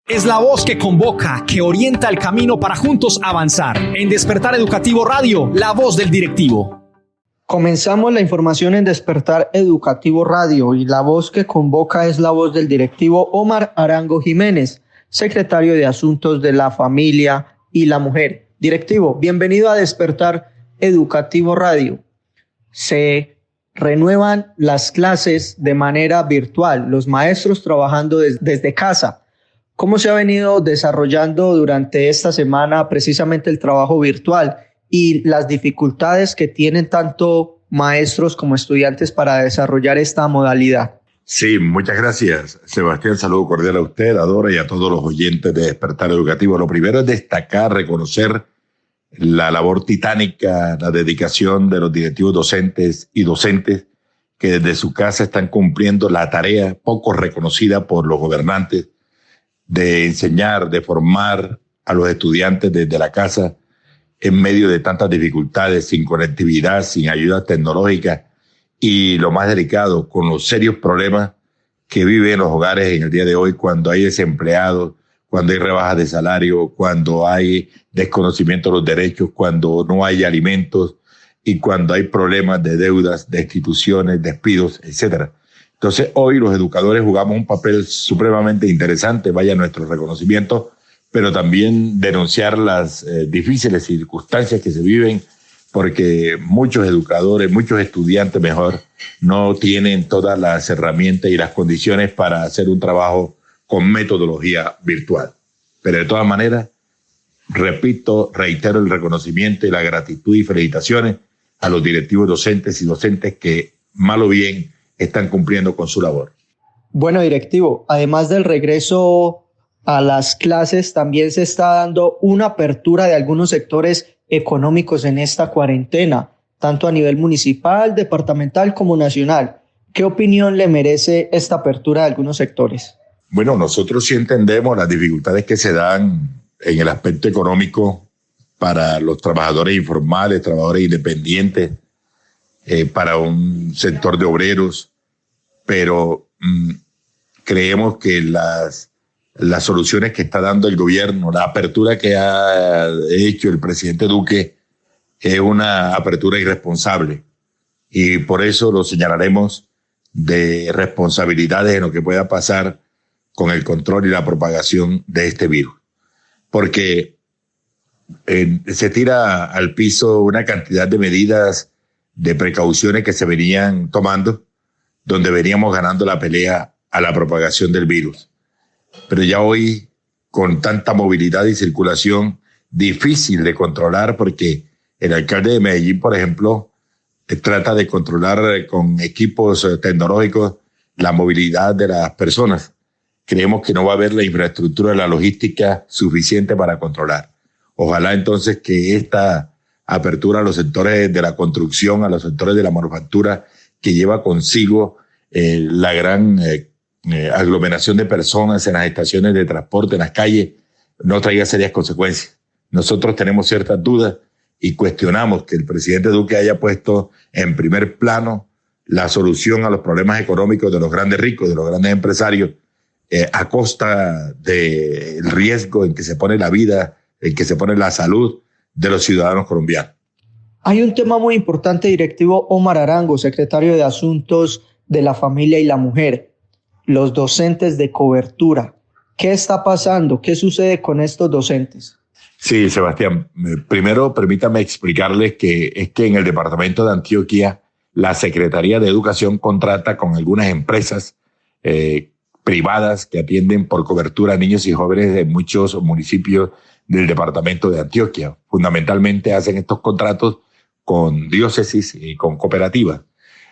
Es la voz que convoca, que orienta el camino para juntos avanzar. En Despertar Educativo Radio, la voz del directivo. Comenzamos la información en Despertar Educativo Radio y la voz que convoca es la voz del directivo Omar Arango Jiménez, secretario de Asuntos de la Familia y la Mujer. Directivo, bienvenido a Despertar Educativo Radio. Se renuevan las clases de manera virtual, los maestros trabajando desde casa. ¿Cómo se ha venido desarrollando durante esta semana precisamente el trabajo virtual y las dificultades que tienen tanto maestros como estudiantes para desarrollar esta modalidad? Sí, muchas gracias, Sebastián. Saludo cordial a usted, a Dora y a todos los oyentes de Despertar Educativo. Lo primero es destacar, reconocer la labor titánica, la dedicación de los directivos docentes y docentes que desde su casa están cumpliendo la tarea poco reconocida por los gobernantes de enseñar, de formar a los estudiantes desde la casa en medio de tantas dificultades, sin conectividad, sin ayuda tecnológica y lo más delicado, con los serios problemas que viven los hogares en el día de hoy cuando hay desempleados, cuando hay rebajas de salario, cuando hay desconocimiento de los derechos, cuando no hay alimentos y cuando hay problemas de deudas, de instituciones, despidos, etcétera. Entonces, hoy los educadores jugamos un papel supremamente interesante, vaya nuestro reconocimiento, pero también denunciar las difíciles circunstancias que se viven, porque muchos educadores, muchos estudiantes mejor, no tienen todas las herramientas y las condiciones para hacer un trabajo con metodología virtual. Pero de todas maneras, repito, reitero el reconocimiento y la gratitud y felicitaciones a los directivos docentes y docentes que, mal o bien, están cumpliendo con su labor. Bueno, directivo, además del regreso a las clases, también se está dando una apertura de algunos sectores económicos en esta cuarentena, tanto a nivel municipal, departamental como nacional. ¿Qué opinión le merece esta apertura de algunos sectores? Bueno, nosotros sí entendemos las dificultades que se dan en el aspecto económico para los trabajadores informales, trabajadores independientes, para un sector de obreros, pero creemos que las soluciones que está dando el gobierno, la apertura que ha hecho el presidente Duque, es una apertura irresponsable y por eso lo señalaremos de responsabilidades en lo que pueda pasar con el control y la propagación de este virus. Porque se tira al piso una cantidad de medidas de precauciones que se venían tomando, donde veníamos ganando la pelea a la propagación del virus. Pero ya hoy, con tanta movilidad y circulación, difícil de controlar, porque el alcalde de Medellín, por ejemplo, trata de controlar con equipos tecnológicos la movilidad de las personas. Creemos que no va a haber la infraestructura, la logística suficiente para controlar. Ojalá entonces que esta apertura a los sectores de la construcción, a los sectores de la manufactura, que lleva consigo la gran aglomeración de personas en las estaciones de transporte, en las calles, no traiga serias consecuencias. Nosotros tenemos ciertas dudas y cuestionamos que el presidente Duque haya puesto en primer plano la solución a los problemas económicos de los grandes ricos, de los grandes empresarios, a costa del riesgo en que se pone la vida, en que se pone la salud de los ciudadanos colombianos. Hay un tema muy importante, directivo Omar Arango, secretario de Asuntos de la Familia y la Mujer, los docentes de cobertura. ¿Qué está pasando? ¿Qué sucede con estos docentes? Sí, Sebastián. Primero, permítame explicarles que es que en el departamento de Antioquia, la Secretaría de Educación contrata con algunas empresas privadas que atienden por cobertura a niños y jóvenes de muchos municipios del departamento de Antioquia. Fundamentalmente hacen estos contratos con diócesis y con cooperativas.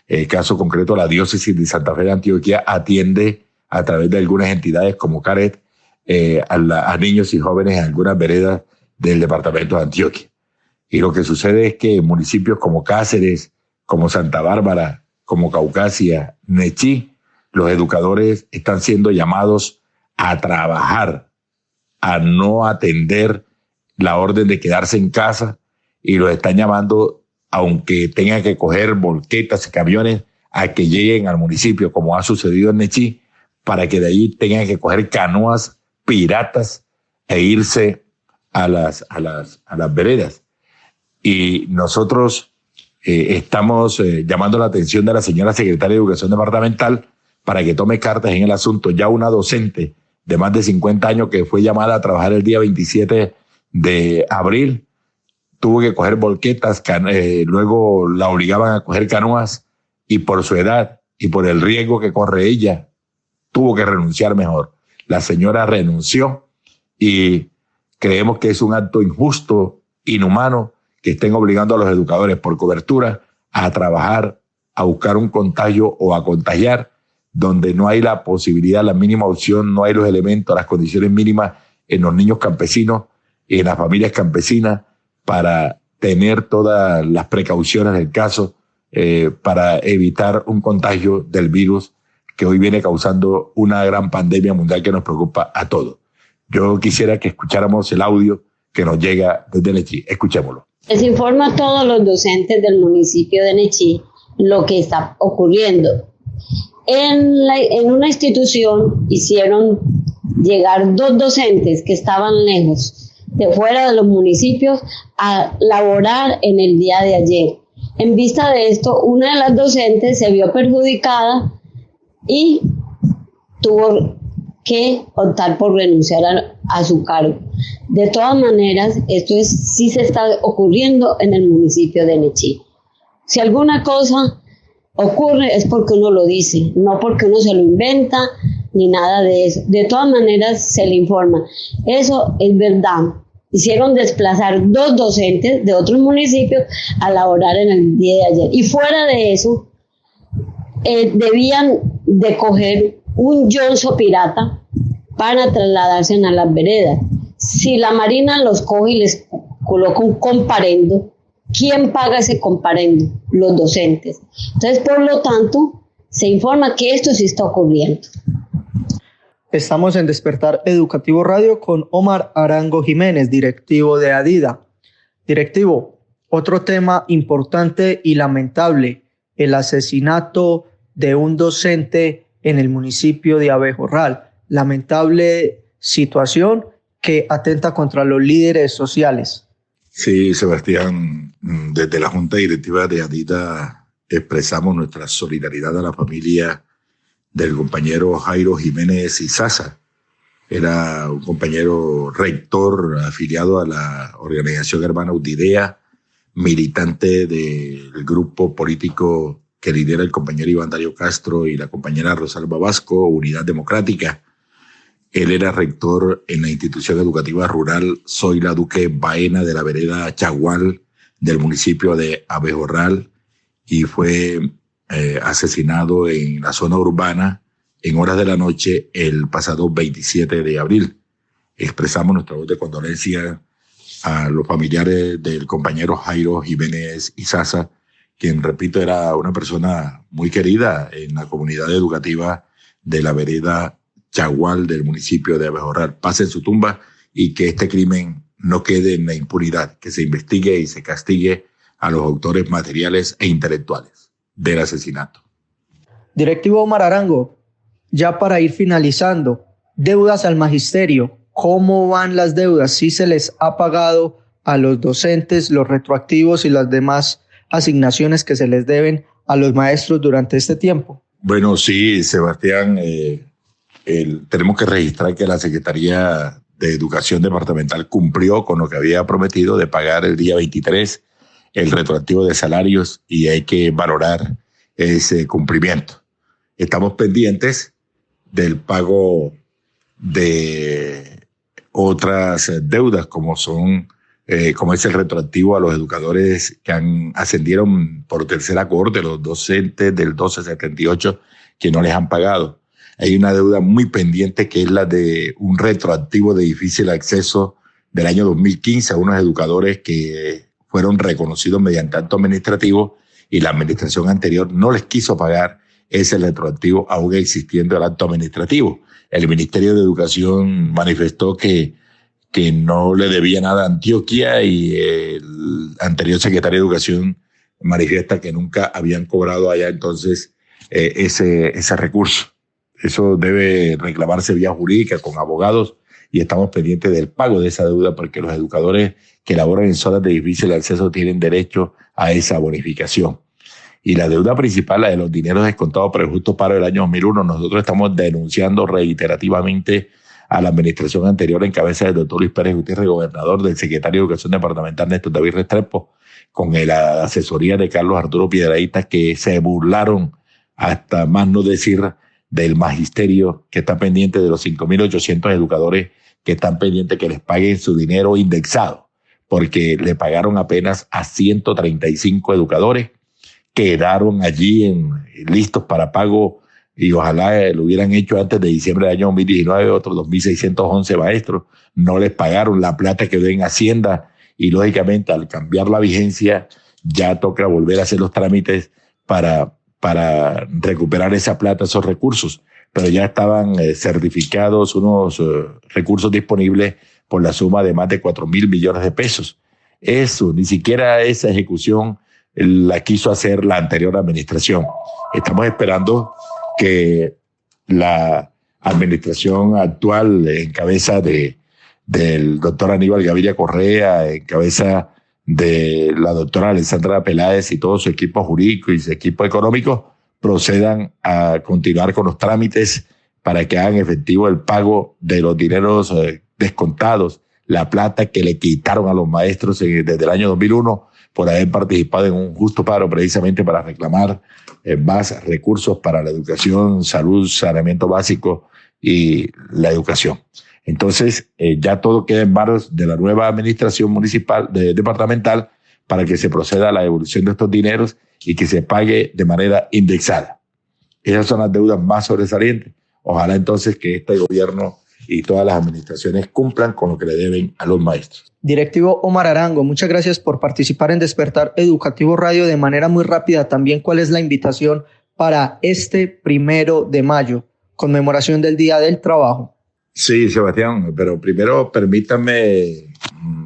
El caso concreto, la diócesis de Santa Fe de Antioquia atiende a través de algunas entidades como CARET a niños y jóvenes en algunas veredas del departamento de Antioquia. Y lo que sucede es que en municipios como Cáceres, como Santa Bárbara, como Caucasia, Nechí, los educadores están siendo llamados a trabajar, a no atender la orden de quedarse en casa y los están llamando, aunque tengan que coger volquetas y camiones, a que lleguen al municipio, como ha sucedido en Nechí, para que de allí tengan que coger canoas piratas e irse a las veredas. Y nosotros estamos llamando la atención de la señora secretaria de Educación Departamental para que tome cartas en el asunto. Ya una docente de más de 50 años que fue llamada a trabajar el día 27 de abril, tuvo que coger volquetas, luego la obligaban a coger canoas y por su edad y por el riesgo que corre ella, tuvo que renunciar mejor. La señora renunció y creemos que es un acto injusto, inhumano, que estén obligando a los educadores por cobertura a trabajar, a buscar un contagio o a contagiar, donde no hay la posibilidad, la mínima opción, no hay los elementos, las condiciones mínimas en los niños campesinos y en las familias campesinas para tener todas las precauciones del caso para evitar un contagio del virus que hoy viene causando una gran pandemia mundial que nos preocupa a todos. Yo quisiera que escucháramos el audio que nos llega desde Nechí. Escuchémoslo. Les informo a todos los docentes del municipio de Nechí lo que está ocurriendo. En una institución hicieron llegar 2 docentes que estaban lejos, de fuera de los municipios, a laborar en el día de ayer. En vista de esto, una de las docentes se vio perjudicada y tuvo que optar por renunciar a su cargo. De todas maneras, esto sí se está ocurriendo en el municipio de Nechí. Si alguna cosa ocurre es porque uno lo dice, no porque uno se lo inventa ni nada de eso. De todas maneras se le informa. Eso es verdad. Hicieron desplazar 2 docentes de otros municipios a laborar en el día de ayer. Y fuera de eso, debían de coger un yonzo pirata para trasladarse a las veredas. Si la Marina los coge y les coloca un comparendo, ¿quién paga ese comparendo? Los docentes. Entonces, por lo tanto, se informa que esto sí está ocurriendo. Estamos en Despertar Educativo Radio con Omar Arango Jiménez, directivo de ADIDA. Directivo, otro tema importante y lamentable, el asesinato de un docente en el municipio de Abejorral. Lamentable situación que atenta contra los líderes sociales. Sí, Sebastián, desde la Junta Directiva de ADIDA expresamos nuestra solidaridad a la familia del compañero Jairo Jiménez Izaza. Era un compañero rector afiliado a la organización hermana UDIDEA, militante del grupo político que lidera el compañero Iván Darío Castro y la compañera Rosalba Vasco, Unidad Democrática. Él era rector en la institución educativa rural Zoila Duque Baena de la vereda Chagual del municipio de Abejorral y fue asesinado en la zona urbana en horas de la noche el pasado 27 de abril. Expresamos nuestra voz de condolencia a los familiares del compañero Jairo Jiménez Izaza, quien, repito, era una persona muy querida en la comunidad educativa de la vereda Chagual del municipio de Abejorral. Paz en su tumba y que este crimen no quede en la impunidad, que se investigue y se castigue a los autores materiales e intelectuales del asesinato. Directivo Omar Arango, ya para ir finalizando, deudas al magisterio. ¿Cómo van las deudas? ¿Sí se les ha pagado a los docentes los retroactivos y las demás asignaciones que se les deben a los maestros durante este tiempo? Bueno, sí, Sebastián, tenemos que registrar que la Secretaría de Educación Departamental cumplió con lo que había prometido de pagar el día 23 el retroactivo de salarios y hay que valorar ese cumplimiento. Estamos pendientes del pago de otras deudas como es el retroactivo a los educadores que ascendieron por tercera cohorte, los docentes del 1278 que no les han pagado. Hay una deuda muy pendiente que es la de un retroactivo de difícil acceso del año 2015 a unos educadores que fueron reconocidos mediante acto administrativo y la administración anterior no les quiso pagar ese retroactivo aún existiendo el acto administrativo. El Ministerio de Educación manifestó que no le debía nada a Antioquia y el anterior secretario de Educación manifiesta que nunca habían cobrado allá entonces ese recurso. Eso debe reclamarse vía jurídica con abogados y estamos pendientes del pago de esa deuda porque los educadores que laboran en zonas de difícil acceso tienen derecho a esa bonificación. Y la deuda principal, la de los dineros descontados por el justo paro del año 2001, nosotros estamos denunciando reiterativamente a la administración anterior en cabeza del doctor Luis Pérez Gutiérrez, gobernador, del secretario de Educación Departamental Néstor David Restrepo, con la asesoría de Carlos Arturo Piedrahíta, que se burlaron hasta más no decir del magisterio que está pendiente de los 5.800 educadores que están pendientes que les paguen su dinero indexado, porque le pagaron apenas a 135 educadores, quedaron allí listos para pago y ojalá lo hubieran hecho antes de diciembre del año 2019, otros 2.611 maestros, no les pagaron la plata que deben Hacienda y lógicamente al cambiar la vigencia ya toca volver a hacer los trámites para recuperar esa plata, esos recursos, pero ya estaban certificados unos recursos disponibles por la suma de más de 4.000 millones de pesos. Eso, ni siquiera esa ejecución la quiso hacer la anterior administración. Estamos esperando que la administración actual, en cabeza del doctor Aníbal Gaviria Correa, en cabeza de la doctora Alessandra Peláez y todo su equipo jurídico y su equipo económico, procedan a continuar con los trámites para que hagan efectivo el pago de los dineros descontados, la plata que le quitaron a los maestros desde el año 2001 por haber participado en un justo paro precisamente para reclamar más recursos para la educación, salud, saneamiento básico y la educación. Entonces, ya todo queda en manos de la nueva administración municipal, departamental, para que se proceda a la devolución de estos dineros y que se pague de manera indexada. Esas son las deudas más sobresalientes. Ojalá entonces que este gobierno y todas las administraciones cumplan con lo que le deben a los maestros. Directivo Omar Arango, muchas gracias por participar en Despertar Educativo Radio. De manera muy rápida también, ¿cuál es la invitación para este 1 de mayo, conmemoración del Día del Trabajo? Sí, Sebastián, pero primero permítame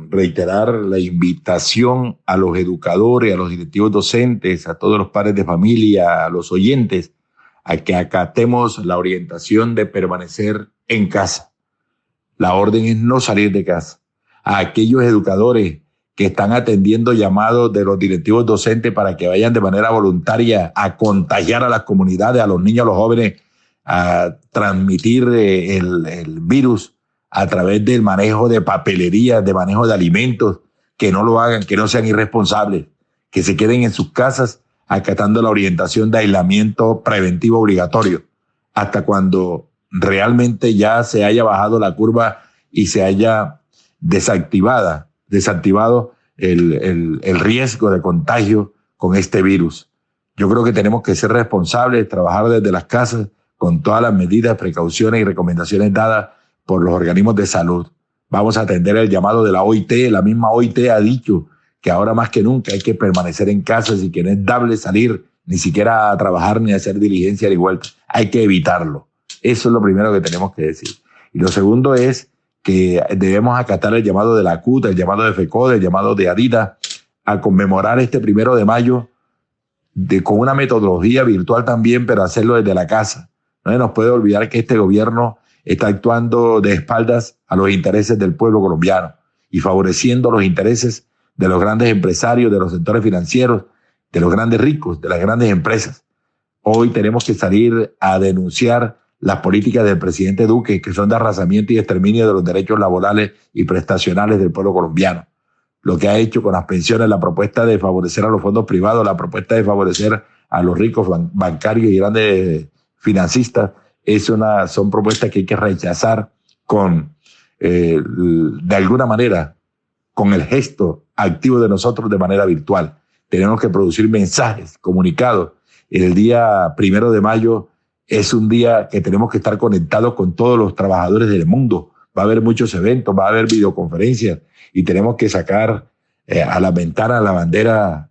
reiterar la invitación a los educadores, a los directivos docentes, a todos los padres de familia, a los oyentes, a que acatemos la orientación de permanecer en casa. La orden es no salir de casa. A aquellos educadores que están atendiendo llamados de los directivos docentes para que vayan de manera voluntaria a contagiar a las comunidades, a los niños, a los jóvenes, a transmitir el virus a través del manejo de papelería, de manejo de alimentos, que no lo hagan, que no sean irresponsables, que se queden en sus casas acatando la orientación de aislamiento preventivo obligatorio, hasta cuando realmente ya se haya bajado la curva y se haya desactivado el riesgo de contagio con este virus. Yo creo que tenemos que ser responsables, trabajar desde las casas con todas las medidas, precauciones y recomendaciones dadas por los organismos de salud. Vamos a atender el llamado de la OIT. La misma OIT ha dicho que ahora más que nunca hay que permanecer en casa y que no es dable salir ni siquiera a trabajar ni a hacer diligencia ni vuelta. Hay que evitarlo. Eso es lo primero que tenemos que decir. Y lo segundo es que debemos acatar el llamado de la CUT, el llamado de FECODE, el llamado de ADIDA a conmemorar este 1 de mayo con una metodología virtual también, pero hacerlo desde la casa. No se nos puede olvidar que este gobierno está actuando de espaldas a los intereses del pueblo colombiano y favoreciendo los intereses de los grandes empresarios, de los sectores financieros, de los grandes ricos, de las grandes empresas. Hoy tenemos que salir a denunciar las políticas del presidente Duque, que son de arrasamiento y exterminio de los derechos laborales y prestacionales del pueblo colombiano. Lo que ha hecho con las pensiones, la propuesta de favorecer a los fondos privados, la propuesta de favorecer a los ricos bancarios y grandes financistas, son propuestas que hay que rechazar de alguna manera, con el gesto activo de nosotros de manera virtual. Tenemos que producir mensajes, comunicados. El día 1 de mayo es un día que tenemos que estar conectados con todos los trabajadores del mundo. Va a haber muchos eventos, va a haber videoconferencias y tenemos que sacar a la ventana la bandera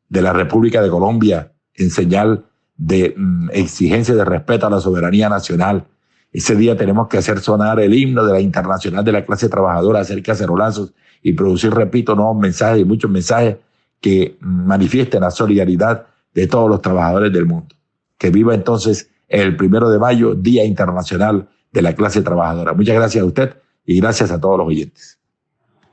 de la República de Colombia en señal de exigencia de respeto a la soberanía nacional. Ese día tenemos que hacer sonar el himno de la Internacional de la Clase Trabajadora, hacer cacerolazos y producir, repito, nuevos mensajes y muchos mensajes que manifiesten la solidaridad de todos los trabajadores del mundo. Que viva entonces el 1 de mayo, Día Internacional de la Clase Trabajadora. Muchas gracias a usted Y gracias a todos los oyentes.